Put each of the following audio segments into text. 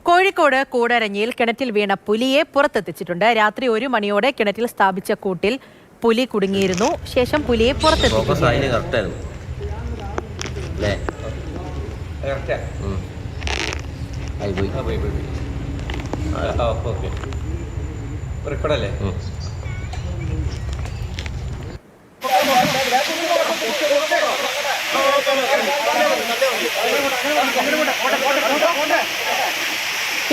കോഴിക്കോട് കൂടരഞ്ഞിയിൽ കിണറ്റിൽ വീണ പുലിയെ പുറത്തെത്തിച്ചിട്ടുണ്ട്. രാത്രി 1 മണിയോടെ കിണറ്റിൽ സ്ഥാപിച്ച കൂട്ടിൽ പുലി കുടുങ്ങിയിരുന്നു. ശേഷം പുലിയെ പുറത്തെത്തിച്ചു.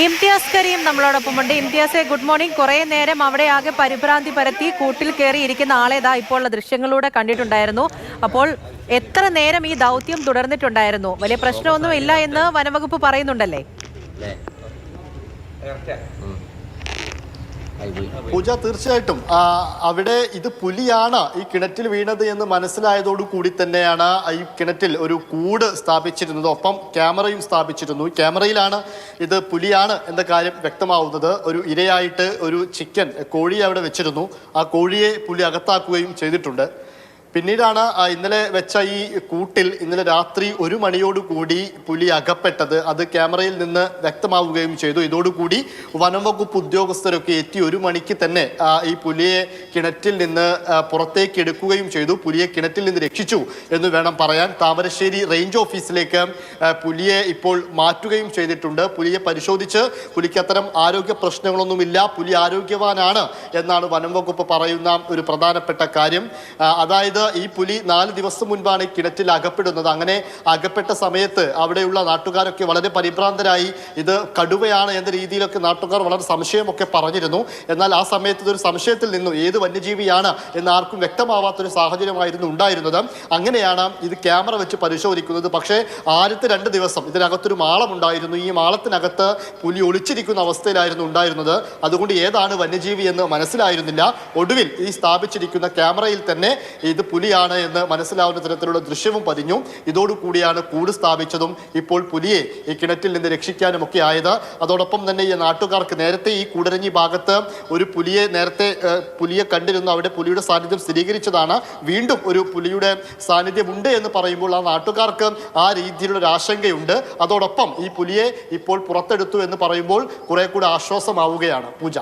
ഇംതിയാസ് കരീം നമ്മളോടൊപ്പമുണ്ട്. ഇംതിയാസെ, ഗുഡ് മോർണിംഗ്. കുറെ നേരം അവിടെ ആകെ പരിഭ്രാന്തി പരത്തി കൂട്ടിൽ കയറിയിരിക്കുന്ന ആളേതാ ഇപ്പോൾ ദൃശ്യങ്ങളിലൂടെ കണ്ടിട്ടുണ്ടായിരുന്നു. അപ്പോൾ എത്ര നേരം ഈ ദൗത്യം തുടർന്നിട്ടുണ്ടായിരുന്നു? വലിയ പ്രശ്നമൊന്നും ഇല്ല എന്ന് വനംവകുപ്പ് പറയുന്നുണ്ടല്ലേ? പൂജ, തീർച്ചയായിട്ടും അവിടെ ഇത് പുലിയാണ് ഈ കിണറ്റിൽ വീണത് എന്ന് മനസ്സിലായതോടു കൂടി തന്നെയാണ് ഈ കിണറ്റിൽ ഒരു കൂട് സ്ഥാപിച്ചിരുന്നത്. ഒപ്പം ക്യാമറയും സ്ഥാപിച്ചിരുന്നു. ക്യാമറയിലാണ് ഇത് പുലിയാണ് എന്ന കാര്യം വ്യക്തമാവുന്നത്. ഒരു ഇരയായിട്ട് ഒരു കോഴിയെ അവിടെ വെച്ചിരുന്നു. ആ കോഴിയെ പുലി അകത്താക്കുകയും ചെയ്തിട്ടുണ്ട്. പിന്നീടാണ് ഇന്നലെ വെച്ച ഈ കൂട്ടിൽ ഇന്നലെ രാത്രി 1 മണിയോടുകൂടി പുലി അകപ്പെട്ടത്. അത് ക്യാമറയിൽ നിന്ന് വ്യക്തമാവുകയും ചെയ്തു. ഇതോടുകൂടി വനംവകുപ്പ് ഉദ്യോഗസ്ഥരൊക്കെ എത്തി 1 മണിക്ക് തന്നെ ഈ പുലിയെ കിണറ്റിൽ നിന്ന് പുറത്തേക്ക് എടുക്കുകയും ചെയ്തു. പുലിയെ കിണറ്റിൽ നിന്ന് രക്ഷിച്ചു എന്ന് വേണം പറയാൻ. താമരശ്ശേരി റേഞ്ച് ഓഫീസിലേക്ക് പുലിയെ ഇപ്പോൾ മാറ്റുകയും ചെയ്തിട്ടുണ്ട്. പുലിയെ പരിശോധിച്ച് പുലിക്ക് അത്തരം ആരോഗ്യ പ്രശ്നങ്ങളൊന്നുമില്ല, പുലി ആരോഗ്യവാനാണ് എന്നാണ് വനംവകുപ്പ് പറയുന്ന ഒരു പ്രധാനപ്പെട്ട കാര്യം. അതായത് ഈ പുലി 4 ദിവസം മുൻപാണ് കിണറ്റിൽ അകപ്പെടുന്നത്. അങ്ങനെ അകപ്പെട്ട സമയത്ത് അവിടെയുള്ള നാട്ടുകാരൊക്കെ വളരെ പരിഭ്രാന്തരായി. ഇത് കടുവയാണ് എന്ന രീതിയിലൊക്കെ നാട്ടുകാർ വളരെ സംശയമൊക്കെ പറഞ്ഞിരുന്നു. എന്നാൽ ആ സമയത്ത് ഇതൊരു സംശയത്തിൽ നിന്നും ഏത് വന്യജീവിയാണ് എന്ന് ആർക്കും വ്യക്തമാവാത്തൊരു സാഹചര്യമായിരുന്നു ഉണ്ടായിരുന്നത്. അങ്ങനെയാണ് ഇത് ക്യാമറ വെച്ച് പരിശോധിക്കുന്നത്. പക്ഷേ ആദ്യത്തെ 2 ദിവസം ഇതിനകത്തൊരു മാളമുണ്ടായിരുന്നു. ഈ മാളത്തിനകത്ത് പുലി ഒളിച്ചിരിക്കുന്ന അവസ്ഥയിലായിരുന്നു ഉണ്ടായിരുന്നത്. അതുകൊണ്ട് ഏതാണ് വന്യജീവി എന്ന് മനസ്സിലായിരുന്നില്ല. ഒടുവിൽ ഈ സ്ഥാപിച്ചിരിക്കുന്ന ക്യാമറയിൽ തന്നെ ഇത് പുലിയാണ് എന്ന് മനസ്സിലാവുന്ന തരത്തിലുള്ള ദൃശ്യവും പതിഞ്ഞു. ഇതോടുകൂടിയാണ് കൂട് സ്ഥാപിച്ചതും ഇപ്പോൾ പുലിയെ ഈ കിണറ്റിൽ നിന്ന് രക്ഷിക്കാനും ഒക്കെ ആയത്. അതോടൊപ്പം തന്നെ ഈ നാട്ടുകാർക്ക് നേരത്തെ ഈ കൂടരഞ്ഞി ഭാഗത്ത് ഒരു പുലിയെ കണ്ടിരുന്നു. അവിടെ പുലിയുടെ സാന്നിധ്യം സ്ഥിരീകരിച്ചതാണ്. വീണ്ടും ഒരു പുലിയുടെ സാന്നിധ്യമുണ്ട് എന്ന് പറയുമ്പോൾ ആ നാട്ടുകാർക്ക് ആ രീതിയിലുള്ള ഒരു ആശങ്കയുണ്ട്. അതോടൊപ്പം ഈ പുലിയെ ഇപ്പോൾ പുറത്തെടുത്തു എന്ന് പറയുമ്പോൾ കുറെ കൂടെ ആശ്വാസമാവുകയാണ് പൂജ.